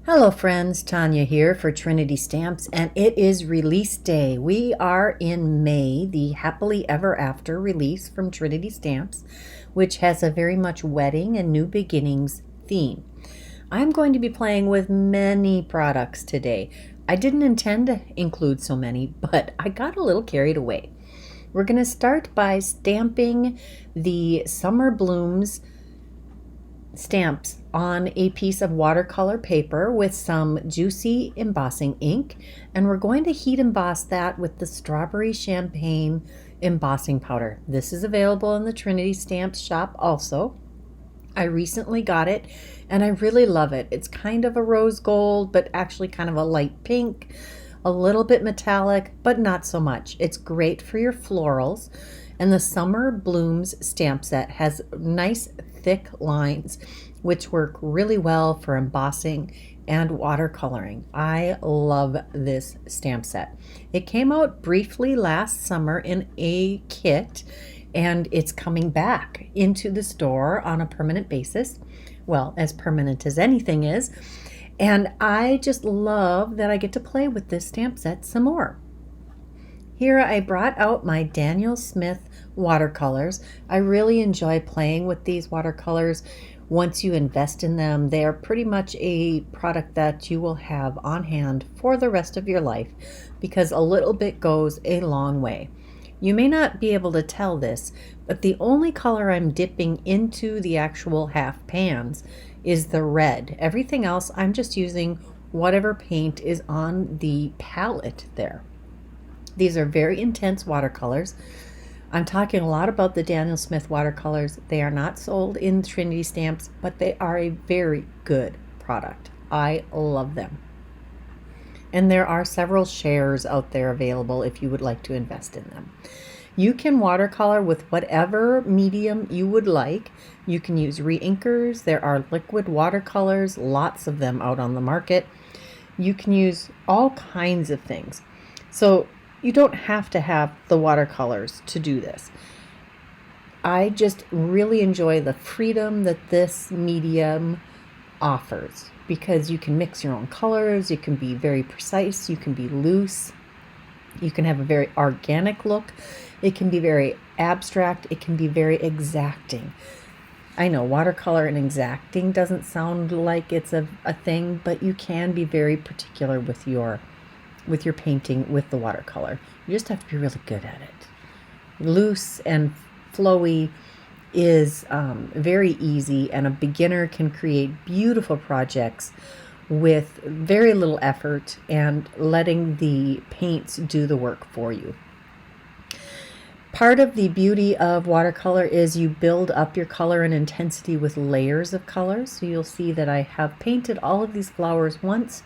Hello friends, Tanya here for Trinity Stamps, and it is release day. We are in May, the Happily Ever After release from Trinity Stamps, which has a very much wedding and new beginnings theme. I'm going to be playing with many products today. I didn't intend to include so many, but I got a little carried away. We're going to start by stamping the Summer Blooms stamps on a piece of watercolor paper with some juicy embossing ink, and we're going to heat emboss that with the strawberry champagne embossing powder. This is available in the Trinity Stamps shop also. I recently got it and I really love it. It's kind of a rose gold, but actually kind of a light pink, a little bit metallic, but not so much. It's great for your florals. And the Summer Blooms stamp set has nice thick lines, which work really well for embossing and watercoloring. I love this stamp set. It came out briefly last summer in a kit, and it's coming back into the store on a permanent basis. Well, as permanent as anything is. And I just love that I get to play with this stamp set some more. Here I brought out my Daniel Smith watercolors. I really enjoy playing with these watercolors. Once you invest in them, they are pretty much a product that you will have on hand for the rest of your life because a little bit goes a long way. You may not be able to tell this, but the only color I'm dipping into the actual half pans is the red. Everything else, I'm just using whatever paint is on the palette there. These are very intense watercolors. I'm talking a lot about the Daniel Smith watercolors. They are not sold in Trinity Stamps, but they are a very good product. I love them. And there are several shares out there available if you would like to invest in them. You can watercolor with whatever medium you would like. You can use re-inkers. There are liquid watercolors, lots of them out on the market. You can use all kinds of things. So you don't have to have the watercolors to do this. I just really enjoy the freedom that this medium offers because you can mix your own colors, you can be very precise, you can be loose, you can have a very organic look, it can be very abstract, it can be very exacting. I know watercolor and exacting doesn't sound like it's a thing, but you can be very particular with your painting with the watercolor. You just have to be really good at it. Loose and flowy is very easy, and a beginner can create beautiful projects with very little effort and letting the paints do the work for you. Part of the beauty of watercolor is you build up your color and intensity with layers of colors. So you'll see that I have painted all of these flowers once,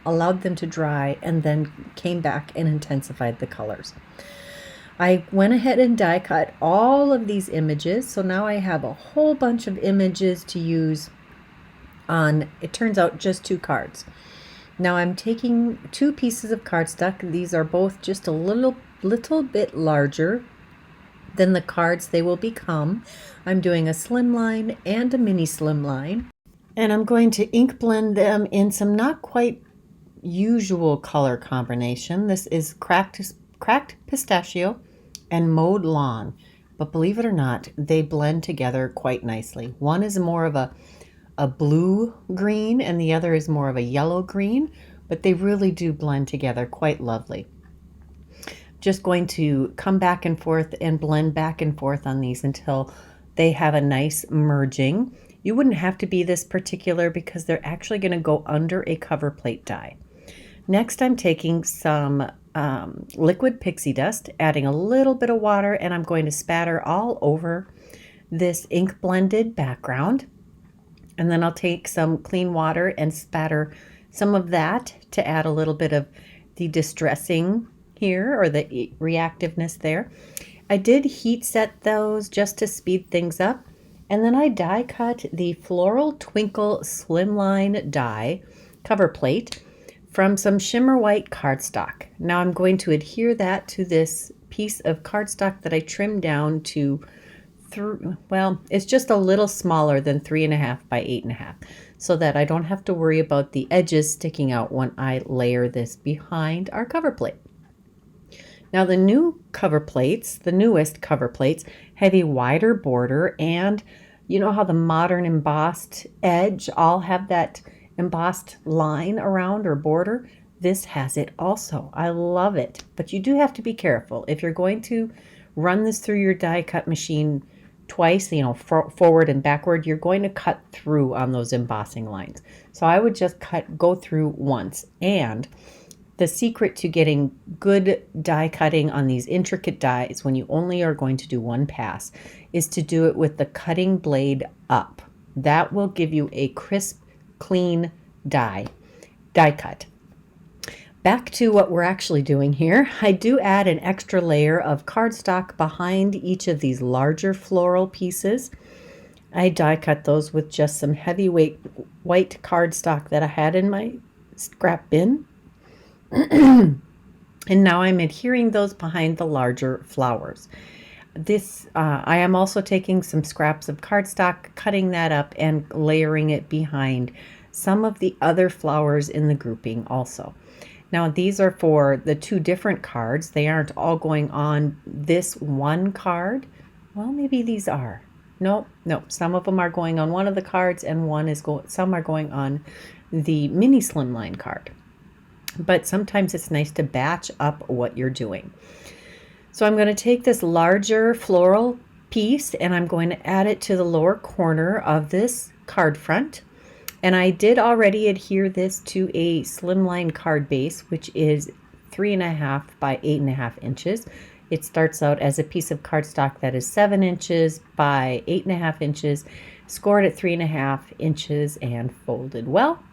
allowed them to dry, and then came back and intensified the colors. I went ahead and die cut all of these images, so now I have a whole bunch of images to use on, it turns out, just 2 cards. Now I'm taking 2 pieces of cardstock. These are both just a little bit larger than the cards they will become. I'm doing a slimline and a mini slimline, and I'm going to ink blend them in some not quite usual color combination. This is cracked pistachio and mowed lawn, but believe it or not, they blend together quite nicely. One is more of a blue green and the other is more of a yellow green, but they really do blend together quite lovely. Just going to come back and forth and blend back and forth on these until they have a nice merging. You wouldn't have to be this particular because they're actually going to go under a cover plate die. Next, I'm taking some liquid pixie dust, adding a little bit of water, and I'm going to spatter all over this ink blended background. And then I'll take some clean water and spatter some of that to add a little bit of the distressing here, or the reactiveness there. I did heat set those just to speed things up. And then I die cut the Floral Twinkle Slimline die cover plate from some shimmer white cardstock. Now I'm going to adhere that to this piece of cardstock that I trimmed down to, well, it's just a little smaller than 3.5 by 8.5. so that I don't have to worry about the edges sticking out when I layer this behind our cover plate. Now the new cover plates, the newest cover plates, have a wider border, and you know how the modern embossed edge all have that embossed line around or border? This has it also. I love it, but you do have to be careful. If you're going to run this through your die cut machine twice, you know, forward and backward, you're going to cut through on those embossing lines. So I would just go through once. And the secret to getting good die cutting on these intricate dies when you only are going to do one pass is to do it with the cutting blade up. That will give you a crisp, clean die cut. Back to what we're actually doing here. I do add an extra layer of cardstock behind each of these larger floral pieces. I die cut those with just some heavyweight white cardstock that I had in my scrap bin. And now I'm adhering those behind the larger flowers. I am also taking some scraps of cardstock, cutting that up and layering it behind some of the other flowers in the grouping also. Now these are for the two different cards. They aren't all going on this one card. Well, maybe these are. No, some of them are going on one of the cards, and some are going on the mini Slimline card. But sometimes it's nice to batch up what you're doing. So I'm going to take this larger floral piece and I'm going to add it to the lower corner of this card front. And I did already adhere this to a Slimline card base, which is 3.5 by 8.5 inches. It starts out as a piece of cardstock that is 7 inches by 8.5 inches, scored at 3.5 inches and folded well.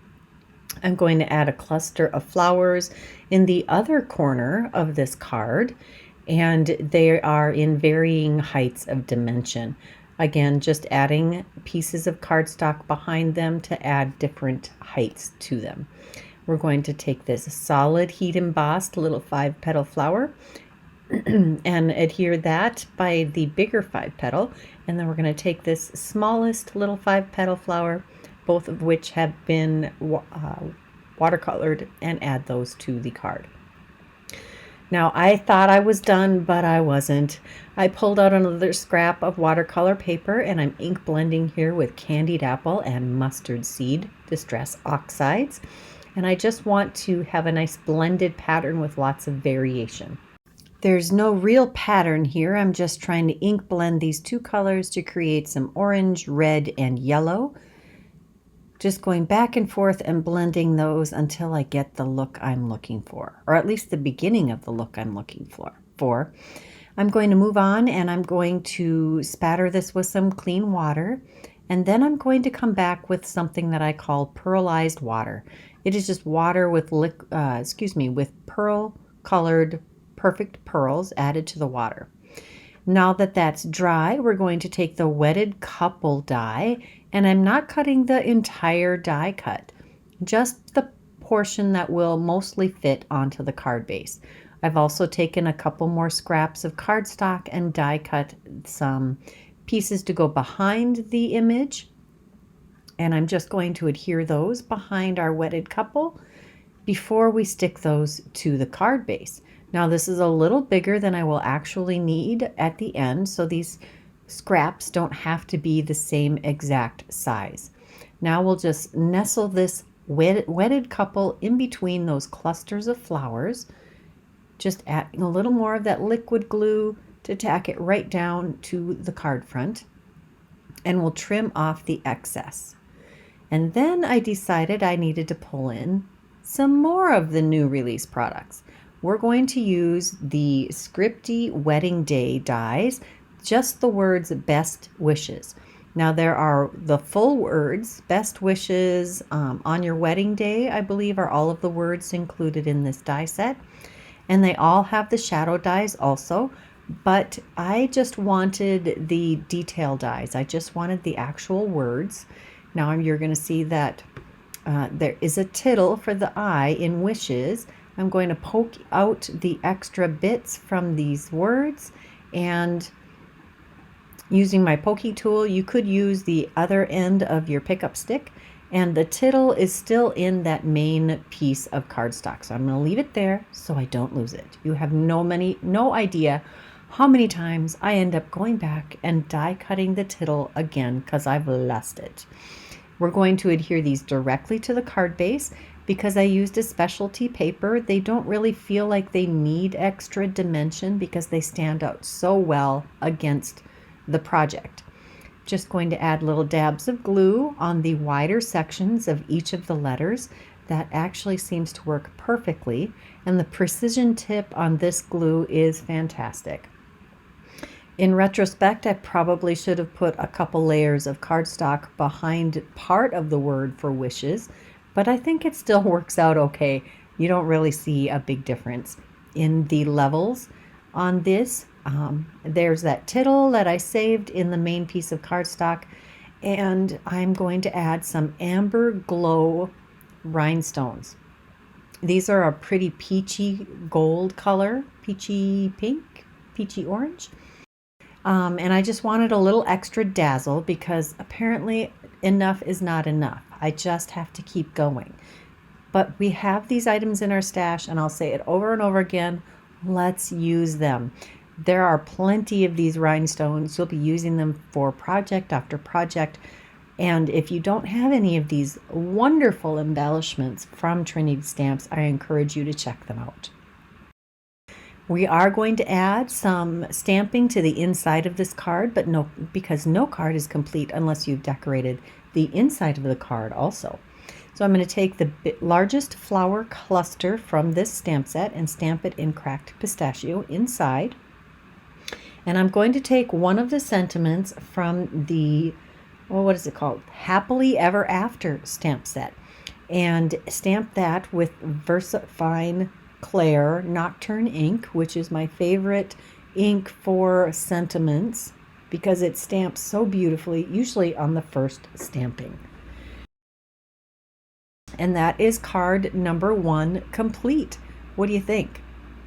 I'm going to add a cluster of flowers in the other corner of this card, and they are in varying heights of dimension. Again, just adding pieces of cardstock behind them to add different heights to them. We're going to take this solid heat embossed little 5-petal flower and adhere that by the bigger 5-petal, and then we're going to take this smallest little 5-petal flower, both of which have been watercolored, and add those to the card. Now I thought I was done, but I wasn't. I pulled out another scrap of watercolor paper and I'm ink blending here with candied apple and mustard seed distress oxides. And I just want to have a nice blended pattern with lots of variation. There's no real pattern here. I'm just trying to ink blend these two colors to create some orange, red, and yellow. Just going back and forth and blending those until I get the look I'm looking for, or at least the beginning of the look I'm looking for. I'm going to move on and I'm going to spatter this with some clean water, and then I'm going to come back with something that I call pearlized water. It is just water with with pearl colored perfect pearls added to the water. Now that that's dry, we're going to take the Wedded couple die, and I'm not cutting the entire die cut, just the portion that will mostly fit onto the card base. I've also taken a couple more scraps of cardstock and die cut some pieces to go behind the image, and I'm just going to adhere those behind our Wedded couple before we stick those to the card base. Now this is a little bigger than I will actually need at the end, so these scraps don't have to be the same exact size. Now we'll just nestle this Wedded couple in between those clusters of flowers, just adding a little more of that liquid glue to tack it right down to the card front, and we'll trim off the excess. And then I decided I needed to pull in some more of the new release products. We're going to use the Scripty Wedding Day dies, just the words best wishes. Now there are the full words, best wishes on your wedding day, I believe are all of the words included in this die set. And they all have the shadow dies also, but I just wanted the detail dies. I just wanted the actual words. Now you're going to see that there is a tittle for the I in wishes. I'm going to poke out the extra bits from these words, and using my poking tool, you could use the other end of your pickup stick And the tittle is still in that main piece of cardstock. So I'm going to leave it there so I don't lose it. You have no idea how many times I end up going back and die cutting the tittle again because I've lost it. We're going to adhere these directly to the card base. Because I used a specialty paper, they don't really feel like they need extra dimension because they stand out so well against the project. Just going to add little dabs of glue on the wider sections of each of the letters. That actually seems to work perfectly, and the precision tip on this glue is fantastic. In retrospect, I probably should have put a couple layers of cardstock behind part of the word for wishes, but I think it still works out okay. You don't really see a big difference in the levels on this. There's that tittle that I saved in the main piece of cardstock, and I'm going to add some amber glow rhinestones. These are a pretty peachy gold color, peachy pink, peachy orange. And I just wanted a little extra dazzle because apparently enough is not enough. I just have to keep going. But we have these items in our stash, and I'll say it over and over again, let's use them. There are plenty of these rhinestones. You'll be using them for project after project. And if you don't have any of these wonderful embellishments from Trinity Stamps, I encourage you to check them out. We are going to add some stamping to the inside of this card, but because no card is complete unless you've decorated the inside of the card also. So I'm going to take the largest flower cluster from this stamp set and stamp it in cracked pistachio inside. And I'm going to take one of the sentiments from the, what is it called? Happily Ever After stamp set, and stamp that with VersaFine Claire Nocturne ink, which is my favorite ink for sentiments because it stamps so beautifully, usually on the first stamping. And that is card number 1 complete. What do you think?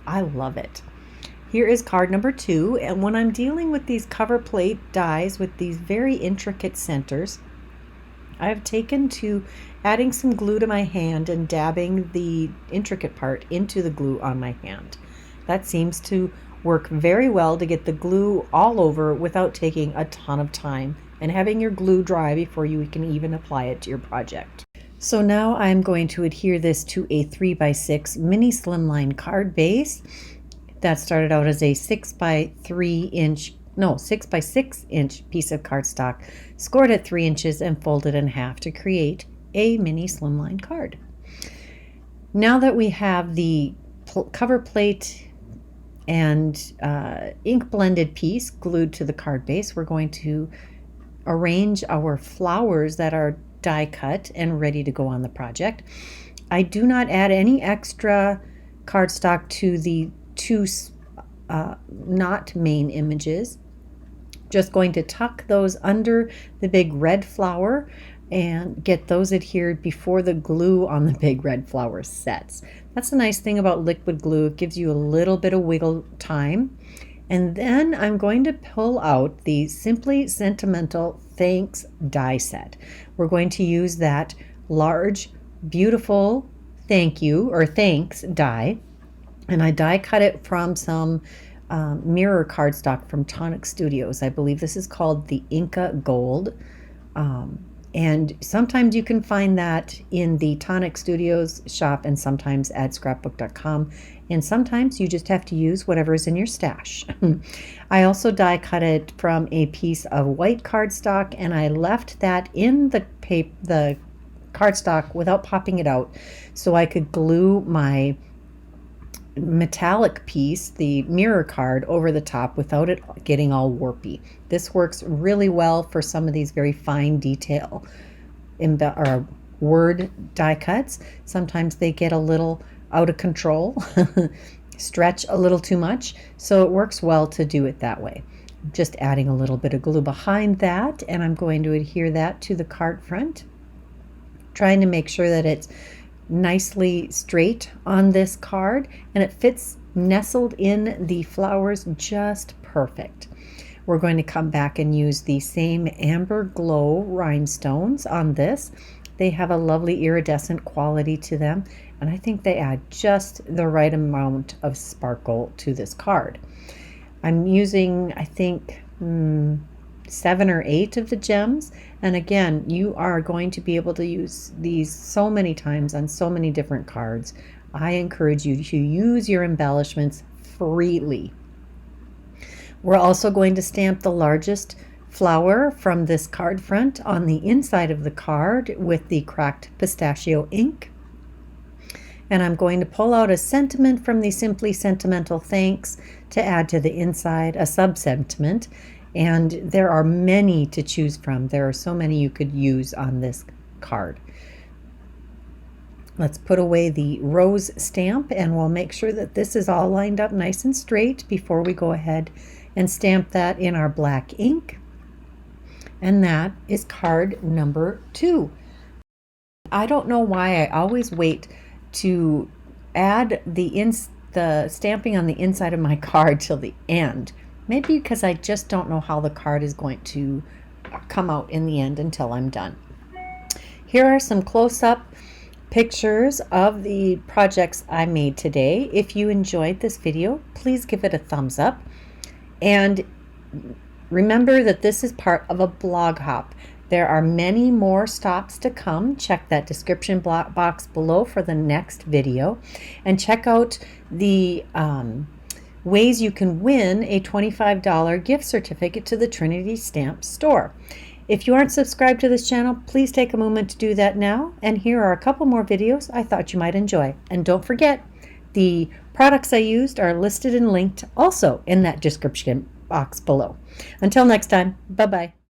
I love it. Here is card number 2, and when I'm dealing with these cover plate dies with these very intricate centers, I've taken to adding some glue to my hand and dabbing the intricate part into the glue on my hand. That seems to work very well to get the glue all over without taking a ton of time and having your glue dry before you can even apply it to your project. So now I'm going to adhere this to a 3x6 mini slimline card base that started out as a 6x6 inch piece of cardstock, scored at 3 inches and folded in half to create a mini slimline card. Now that we have the cover plate and ink blended piece glued to the card base, we're going to arrange our flowers that are die cut and ready to go on the project. I do not add any extra cardstock to the two not main images. Just going to tuck those under the big red flower and get those adhered before the glue on the big red flower sets. That's the nice thing about liquid glue. It gives you a little bit of wiggle time. And then I'm going to pull out the Simply Sentimental Thanks die set. We're going to use that large, beautiful thank you or thanks die. And I die cut it from some mirror cardstock from Tonic Studios. I believe this is called the Inca Gold. And sometimes you can find that in the Tonic Studios shop and sometimes at scrapbook.com. And sometimes you just have to use whatever is in your stash. I also die cut it from a piece of white cardstock, and I left that in the cardstock without popping it out so I could glue my metallic piece, the mirror card, over the top without it getting all warpy. This works really well for some of these very fine detail or word die cuts. Sometimes they get a little out of control, stretch a little too much, so it works well to do it that way. Just adding a little bit of glue behind that, and I'm going to adhere that to the card front, trying to make sure that it's nicely straight on this card and it fits nestled in the flowers just perfect. We're going to come back and use the same amber glow rhinestones on this, They have a lovely iridescent quality to them, and I think they add just the right amount of sparkle to this card. I'm using, I think, 7 or 8 of the gems, and again, you are going to be able to use these so many times on so many different cards. I encourage you to use your embellishments freely. We're also going to stamp the largest flower from this card front on the inside of the card with the cracked pistachio ink. And I'm going to pull out a sentiment from the Simply Sentimental Thanks to add to the inside, a sub-sentiment. And there are many to choose from. There are so many you could use on this card. Let's put away the rose stamp, and we'll make sure that this is all lined up nice and straight before we go ahead and stamp that in our black ink. And that is card number 2. I don't know why I always wait to add the stamping on the inside of my card till the end. Maybe because I just don't know how the card is going to come out in the end until I'm done. Here are some close-up pictures of the projects I made today. If you enjoyed this video, please give it a thumbs up. And remember that this is part of a blog hop. There are many more stops to come. Check that description box below for the next video. And check out the ways you can win a $25 gift certificate to the Trinity Stamp Store. If you aren't subscribed to this channel, please take a moment to do that now. And here are a couple more videos I thought you might enjoy. And don't forget, the products I used are listed and linked also in that description box below. Until next time, bye-bye.